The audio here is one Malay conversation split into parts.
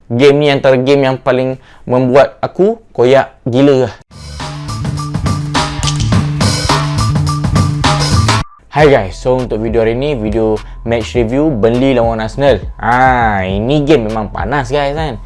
Game ni antara game yang paling membuat aku koyak gila lah. Hai guys, so untuk video hari ni, video match review Burnley lawan Arsenal. Ini game memang panas guys kan.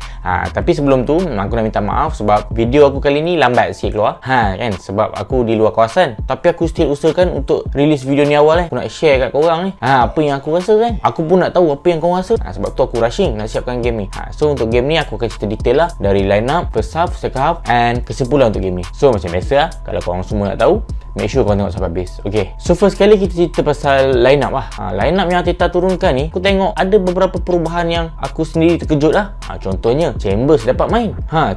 Tapi sebelum tu, aku nak minta maaf sebab video aku kali ni lambat sikit keluar. Kan, sebab aku di luar kawasan. Tapi aku still usahakan untuk release video ni awal. Aku nak share kat korang ni. Apa yang aku rasa kan. Aku pun nak tahu apa yang korang rasa. Sebab tu aku rushing nak siapkan game ni. So untuk game ni aku akan cerita detail lah. Dari line up, first half, second half and kesimpulan untuk game ni. So macam biasa lah, kalau korang semua nak tahu, make sure korang tengok sampai habis. Okay, so first kali kita cerita pasal line up lah. Line up yang Arteta turunkan ni, aku tengok ada beberapa perubahan yang aku sendiri terkejut lah. Contohnya Chambers dapat main.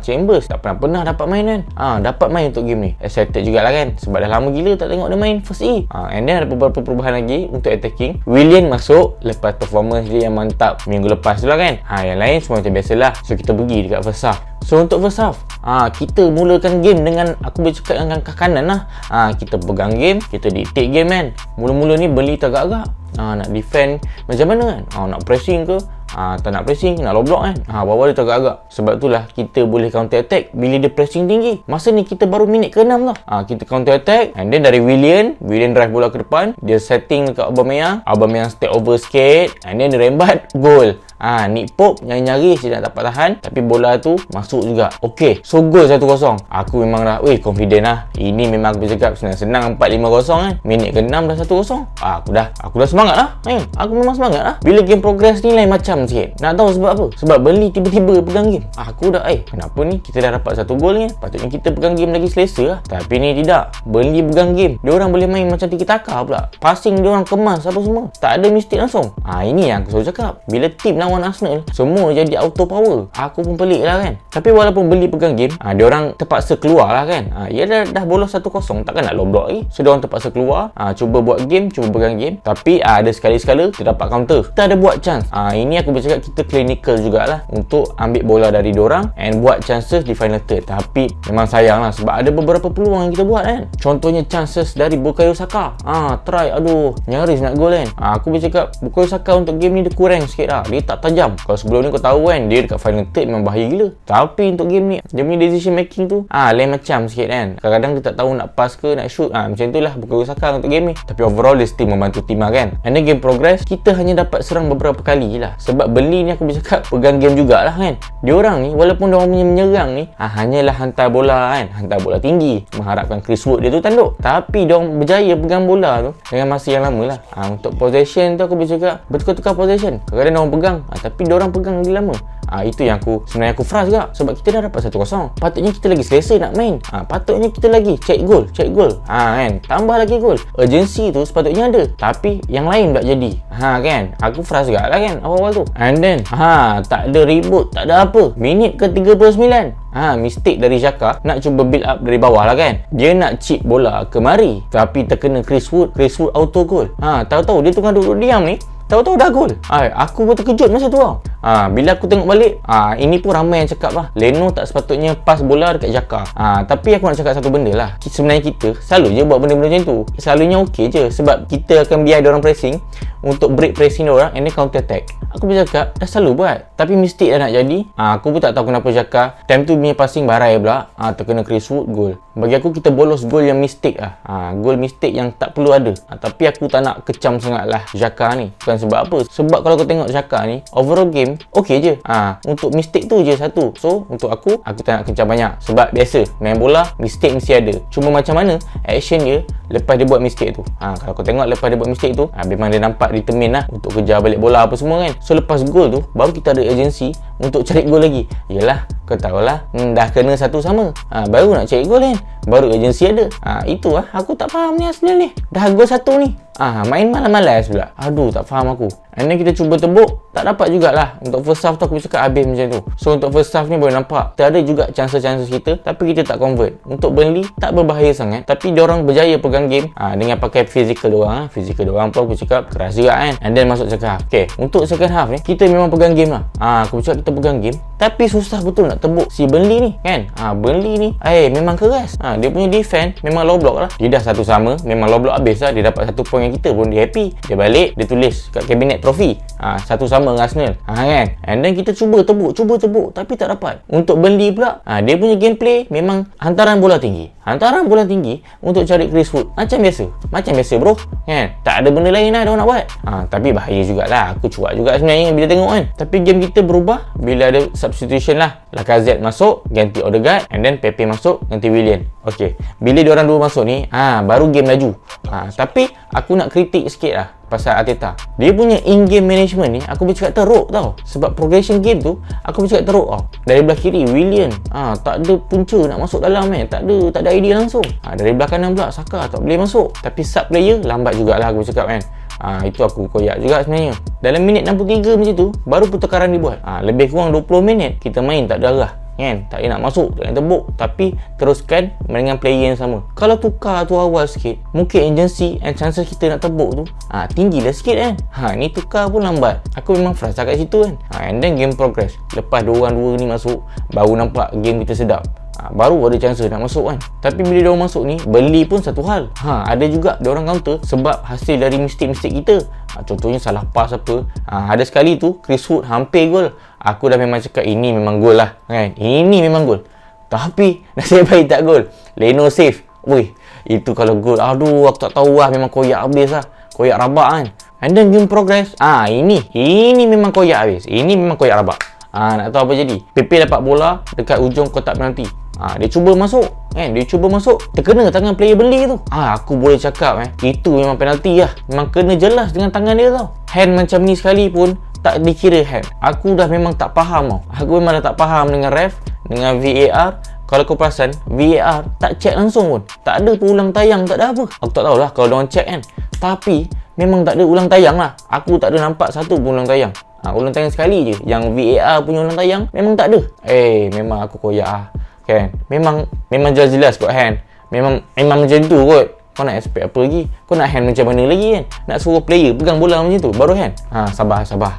Chambers tak pernah dapat main kan. Dapat main untuk game ni. Excited jugalah kan, sebab dah lama gila tak tengok dia main first E. And then ada beberapa perubahan lagi untuk attacking. Willian masuk lepas performance dia yang mantap minggu lepas tu lah kan. Yang lain semua macam biasalah. So kita pergi dekat first half. So untuk first half, kita mulakan game dengan, aku boleh cakap dengan kaki kanan lah. Kita pegang game, kita dictate game kan. Mula-mula ni Burnley teragak-agak. Nak defend macam mana kan. Nak pressing ke, tak nak pressing, nak low block kan. Bawah dia teragak-agak. Sebab itulah kita boleh counter attack bila dia pressing tinggi. Masa ni kita baru minit ke-6 lah. Kita counter attack, and then dari Willian drive bola ke depan, dia setting dekat Aubameyang step over sikit, and then dia rembat, gol. Nick Pope nyari-nyari dia nak dapat tahan, tapi bola tu masuk juga. Okay, so gol 1-0. Aku memang dah confident lah. Ini memang aku cakap senang-senang 4-5-0 kan. Minit ke-6 dah 1-0. Aku dah semangat lah. Aku memang semangat lah. Bila game progress ni lain macam sikit. Nak tahu sebab apa? Sebab Burnley tiba-tiba pegang game. Aku dah kenapa ni kita dah dapat 1 gol ni? Patutnya kita pegang game lagi selesa lah. Tapi ni tidak. Burnley pegang game. Diorang boleh main macam tiki-taka pula. Passing diorang kemas apa semua. Tak ada mistake langsung. Ini yang aku selalu cakap. Bila tim lawan Arsenal, semua jadi auto power. Aku pun pelik lah kan. Tapi walaupun Burnley pegang game, diorang terpaksa keluar lah kan. Ya dah bolos 1-0, takkan nak low block lagi. So diorang terpaksa keluar, cuba buat game, cuba pegang game. Tapi ada sekali-sekala kita dapat counter. Kita ada buat chance. Ini aku boleh cakap kita clinical jugalah untuk ambil bola dari diorang and buat chances di final third. Tapi memang sayang lah sebab ada beberapa peluang yang kita buat kan. Contohnya chances dari Bukayo Saka. Try, nyaris nak gol kan. Aku boleh cakap Bukayo Saka untuk game ni dia kurang sikit lah. Dia tak tajam. Kalau sebelum ni kau tahu kan, dia dekat final third memang bahaya gila. Tapi untuk game ni, dia punya decision making tu lain macam sikit kan. Kadang-kadang dia tak tahu nak pass ke nak shoot. Macam itulah Bukayo Saka untuk game ni. Tapi overall dia still membantu tim lah kan. And then game progress, kita hanya dapat serang beberapa kali je lah. Sebab Burnley ni aku boleh cakap pegang game jugalah kan. Diorang ni walaupun diorang punya menyerang ni hanyalah hantar bola kan, hantar bola tinggi, mengharapkan Chris Wood dia tu tanduk. Tapi diorang berjaya pegang bola tu dengan masa yang lama lah. Untuk possession tu aku boleh cakap bertukar-tukar possession. Kadang-kadang diorang pegang, tapi diorang pegang lagi lama. Itu yang sebenarnya aku frust juga. Sebab kita dah dapat 1-0. Patutnya kita lagi selesa nak main. Patutnya kita lagi check goal kan. Tambah lagi gol. Urgency tu sepatutnya ada. Tapi yang lain tak jadi. Kan. Aku frust juga lah kan awal-awal tu. And then tak ada reboot, tak ada apa. Minit ke 39. Mistake dari Xhaka. Nak cuba build up dari bawah lah kan. Dia nak chip bola kemari, tapi terkena Chris Wood auto goal. Tahu-tahu dia tengah duduk diam ni, tahu-tahu dah gol. Aku pun terkejut masa tu lah. Bila aku tengok balik, ini pun ramai yang cakap lah, Leno tak sepatutnya pass bola dekat Xhaka. Tapi aku nak cakap satu benda lah. Sebenarnya kita selalu je buat benda-benda macam tu. Selalunya okey je. Sebab kita akan biar diorang pressing untuk break pressing diorang and then counter attack. Aku boleh cakap dah selalu buat. Tapi mistake dah nak jadi. Aku pun tak tahu kenapa Xhaka time tu punya passing barai pula. Terkena Chris Wood, gol. Bagi aku kita bolos gol yang mistake lah. Gol mistake yang tak perlu ada. Tapi aku tak nak kecam sangat lah Xhaka ni. Bukan sebab apa. Sebab kalau kau tengok Xhaka ni, overall game okey je. Untuk mistake tu je satu. So untuk aku tak nak kecam banyak. Sebab biasa main bola mistake mesti ada. Cuma macam mana action dia lepas dia buat mistake tu. Kalau kau tengok lepas dia buat mistake tu, memang dia nampak determine lah untuk kejar balik bola apa semua kan. So lepas gol tu baru kita ada urgency untuk cari gol lagi. Yelah, kau tahulah, dah kena satu sama. Baru nak cari gol kan. Baru urgency ada. Itu lah aku tak faham ni Arsenal ni. Dah gol satu ni, main malas-malas pula. Tak faham aku. And then kita cuba tebuk, tak dapat jugalah. Untuk first half tu aku cakap habis macam tu. So untuk first half ni boleh nampak kita ada juga chances-chances kita, tapi kita tak convert. Untuk Burnley tak berbahaya sangat, tapi diorang berjaya pegang game dengan pakai physical diorang. Physical diorang pun aku cakap keras juga kan. And then masuk second half. Okay, untuk second half ni kita memang pegang game lah. Aku cakap kita pegang game, tapi susah betul nak tebuk si Burnley ni kan. Burnley ni memang keras. Dia punya defend memang low block lah. Dia dah 1-1, memang low block habis lah. Dia dapat 1 point yang kita pun dia happy. Dia balik, dia tulis kat kabinet trofi. Satu sama dengan Arsenal. Kan? And then kita cuba tebuk tapi tak dapat. Untuk Burnley pula, dia punya gameplay memang hantaran bola tinggi. Hantaran bola tinggi untuk cari Chris Wood. Macam biasa bro. Kan? Tak ada benda lain lah dia nak buat. Tapi bahaya jugalah. Aku cuak juga sebenarnya bila tengok kan. Tapi game kita berubah bila ada substitution lah. Lacazette masuk, ganti Odegaard, and then Pepe masuk, ganti Willian. Okay. Bila diorang dua masuk ni, baru game laju. Tapi aku nak kritik sikit lah pasal Arteta. Dia punya in-game management ni aku boleh cakap teruk tau. Sebab progression game tu aku boleh cakap teruk tau. Dari belah kiri Willian tak ada punca nak masuk dalam tak ada idea langsung. Dari belah kanan pula Saka tak boleh masuk. Tapi sub player lambat jugalah aku cakap kan. Itu aku koyak juga sebenarnya. Dalam minit 63 macam tu baru pertukaran dibuat. Lebih kurang 20 minit kita main tak ada arah. Kan? Tak nak masuk, tak nak tebuk, tapi teruskan dengan player yang sama. Kalau tukar tu awal sikit, mungkin agency and chances kita nak tebuk tu tinggi lah sikit kan. Ni tukar pun lambat. Aku memang frust kat situ kan. And then game progress. Lepas dua ni masuk, baru nampak game kita sedap. Baru ada chance nak masuk kan. Tapi bila diorang masuk ni, Burnley pun satu hal. Ada juga diorang counter sebab hasil dari mistake-mistake kita. Contohnya salah pass apa. Ada sekali tu Chris Wood hampir gol. Aku dah memang cakap ini memang gol lah kan. Ini memang gol. Tapi nasib baik tak gol. Leno save. Wih, itu kalau gol, aduh aku tak tahu lah. Memang koyak habis lah. Koyak rabak kan. And then game progress. Ini memang koyak habis. Ini memang koyak rabak. Nak tahu apa jadi. Pepe dapat bola dekat ujung kotak penalti. Dia cuba masuk kan. Dia cuba masuk, terkena tangan player Burnley tu. Aku boleh cakap itu memang penalti lah. Memang kena jelas dengan tangan dia tau. Hand macam ni sekali pun tak dikira hand. Aku dah memang tak faham tau. Aku memang dah tak faham dengan ref, dengan VAR. Kalau kau perasan, VAR tak check langsung pun. Tak ada pun ulang tayang, tak ada apa. Aku tak tahulah kalau diorang check kan. Tapi memang tak ada ulang tayang lah. Aku tak ada nampak satu pun ulang tayang. Ulang tayang sekali je. Yang VAR punya ulang tayang memang tak ada. Memang aku koyak kan. Memang jelas-jelas kot hand. Memang macam tu kot. Kau nak expect apa lagi? Kau nak hand macam mana lagi kan? Nak suruh player pegang bola macam tu baru hand. Sabar. Sabar.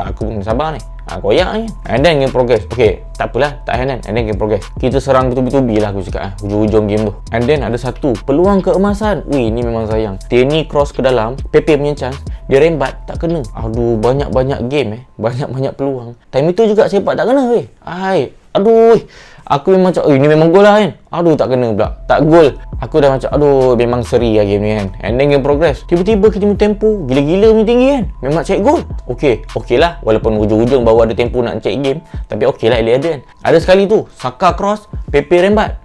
Aku pun sabar ni. Koyak ni. And then game progress. Okay, tak apalah, tak hand kan. And then game progress. Kita serang betul-betul lah aku cakap hujung-hujung game tu. And then ada satu peluang keemasan. Wih, ni memang sayang. Tierney cross ke dalam, Pepe punya chance, dia rembat tak kena. Aduh, banyak-banyak game banyak-banyak peluang. Time itu juga sepak tak kena weh. Aduh. Aku memang macam, ini memang gol lah kan. Aduh, tak kena pula. Tak gol. Aku dah macam, aduh, memang seri lah game ni kan. And then game progress. Tiba-tiba kita punya tempo gila-gila punya tinggi kan. Memang check gol. Okay lah. Walaupun hujung-hujung baru ada tempo nak check game. Tapi okay lah, elok ada kan. Ada sekali tu, Saka cross, Pepe rembat.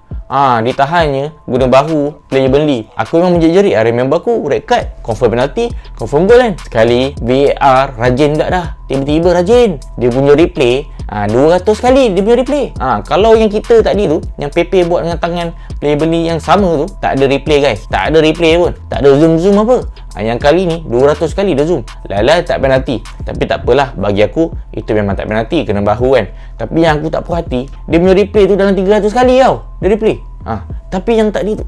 Ditahannya guna bahu player Burnley. Aku memang menjerit. Remember aku red card, confirm penalty, confirm gol kan. Sekali VAR rajin tak dah. Tiba-tiba rajin. Dia punya replay 200 kali dia punya replay. Kalau yang kita tadi tu, yang Pepe buat dengan tangan player Burnley yang sama tu, tak ada replay guys. Tak ada replay pun. Tak ada zoom apa. Yang kali ni 200 kali dah zoom. Lala tak penalti. Tapi tak apalah, bagi aku itu memang tak penalti, kena bahu kan. Tapi yang aku tak puas hati, dia punya replay tu dalam 300 kali tau. Dia replay. Tapi yang tadi tu,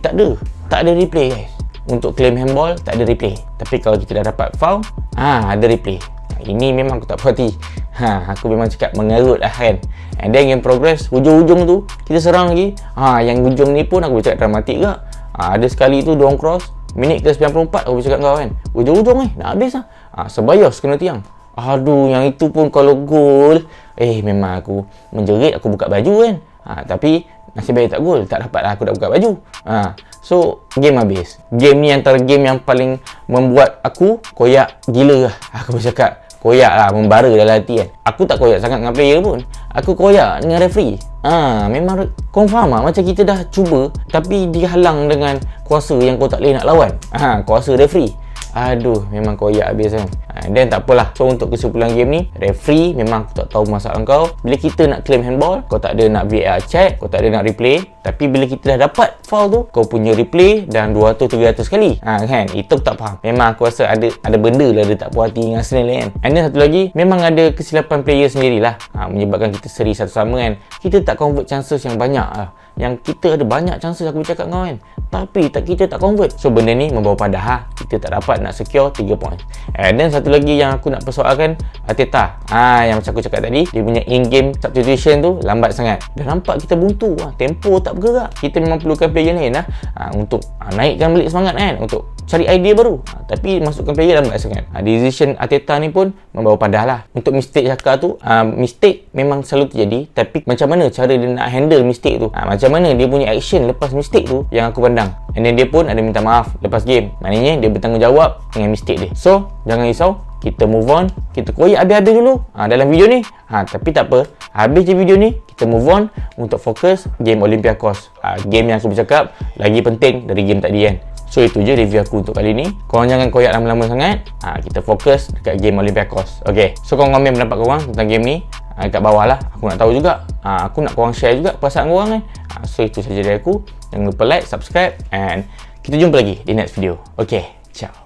tak ada. Tak ada replay guys. Untuk claim handball tak ada replay. Tapi kalau kita dah dapat foul, ada replay. Ini memang aku tak puas hati. Aku memang cakap mengarut lah kan. And then game progress, hujung-hujung tu kita serang lagi. Yang hujung ni pun aku cakap dramatik ke. Ada sekali tu diorang cross, minit ke 94 aku cakap kau kan. Hujung-hujung nak habis lah. Sebayos kena tiang. Aduh, yang itu pun kalau gol, memang aku menjerit, aku buka baju kan. Tapi nasib baik tak gol, tak dapat lah aku dah buka baju. So game habis. Game ni antara game yang paling membuat aku koyak gila lah. Aku bercakap koyak lah, membara dalam hati kan. Aku tak koyak sangat dengan player pun. Aku koyak dengan referee. Memang confirm lah, macam kita dah cuba tapi dihalang dengan kuasa yang kau tak boleh nak lawan. Kuasa referee. Aduh, memang koyak habis kan. Dan tak apalah. So untuk kesimpulan game ni, referee memang aku tak tahu masalah kau. Bila kita nak claim handball, kau tak ada nak VAR check, kau tak ada nak replay. Tapi bila kita dah dapat foul tu, kau punya replay dan 200-300 kali. Kan, itu aku tak faham. Memang aku rasa ada benda lah dia tak puas hati dengan Arsenal kan. And then satu lagi, memang ada kesilapan player sendirilah. Menyebabkan kita seri satu sama kan. Kita tak convert chances yang banyak lah. Yang kita ada banyak chances aku bercakap kau kan. Tapi kita tak convert. So benda ni membawa pada kita tak dapat nak secure 3 points. And then satu satu lagi yang aku nak persoalkan, Arteta. Yang macam aku cakap tadi, dia punya in-game substitution tu lambat sangat. Dah nampak kita buntu, tempo tak bergerak. Kita memang perlukan player lain untuk naikkan balik semangat kan, untuk cari idea baru. Tapi masukkan player lambat sangat. Decision Arteta ni pun membawa padah lah. Untuk mistake Xhaka tu, mistake memang selalu terjadi, tapi macam mana cara dia nak handle mistake tu, macam mana dia punya action lepas mistake tu yang aku pandang. And then dia pun ada minta maaf lepas game. Maknanya dia bertanggungjawab dengan mistake dia. So, jangan risau, kita move on, kita koyak habis-habis dulu dalam video ni. Tapi tak apa, habis je video ni, kita move on untuk fokus game Olympiacos. Game yang aku bercakap lagi penting dari game tadi kan. So itu je review aku untuk kali ni. Korang jangan koyak lama-lama sangat. Kita fokus dekat game Olympiacos. Okay, so korang komen pendapat korang tentang game ni kat bawah lah. Aku nak tahu juga. Aku nak korang share juga perasaan korang kan. So itu saja dari aku. Jangan lupa like, subscribe, and kita jumpa lagi di next video. Okay, ciao.